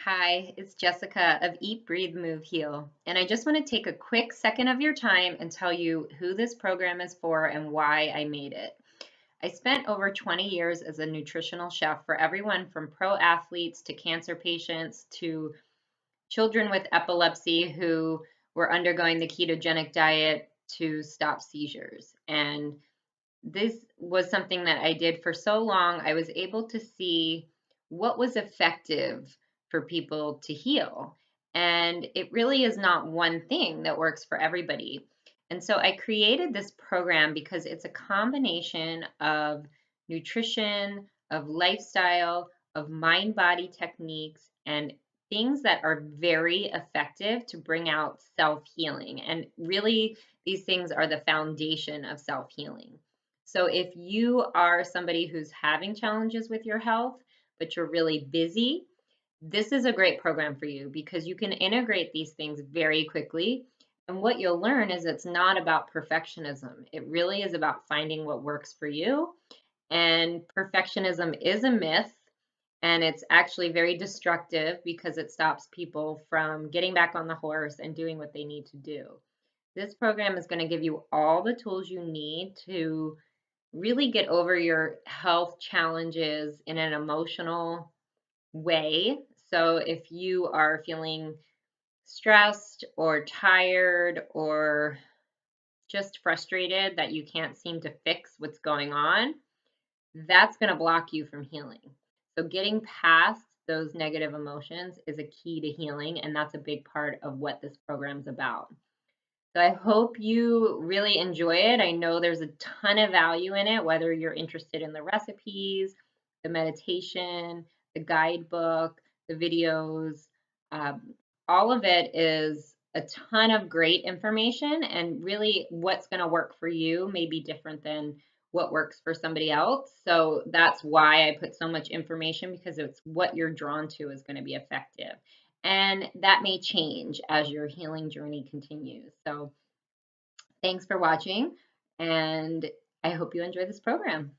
Hi, it's Jessica of Eat, Breathe, Move, Heal. And I just want to take a quick second of your time and tell you who this program is for and why I made it. I spent over 20 years as a nutritional chef for everyone from pro athletes to cancer patients to children with epilepsy who were undergoing the ketogenic diet to stop seizures. And this was something that I did for so long. I was able to see what was effective for people to heal. And it really is not one thing that works for everybody. And so I created this program because it's a combination of nutrition, of lifestyle, of mind body techniques, and things that are very effective to bring out self healing. And really, these things are the foundation of self healing. So if you are somebody who's having challenges with your health, but you're really busy, this is a great program for you because you can integrate these things very quickly. And what you'll learn is it's not about perfectionism. It really is about finding what works for you. And perfectionism is a myth, and it's actually very destructive because it stops people from getting back on the horse and doing what they need to do. This program is going to give you all the tools you need to really get over your health challenges in an emotional way. So if you are feeling stressed or tired or just frustrated that you can't seem to fix what's going on, that's going to block you from healing. So getting past those negative emotions is a key to healing, and that's a big part of what this program's about. So I hope you really enjoy it. I know there's a ton of value in it, whether you're interested in the recipes, the meditation, the guidebook, the videos. Um, all of it is a ton of great information, and really what's going to work for you may be different than what works for somebody else. So that's why I put so much information, because it's what you're drawn to is going to be effective. And that may change as your healing journey continues. So thanks for watching, and I hope you enjoy this program.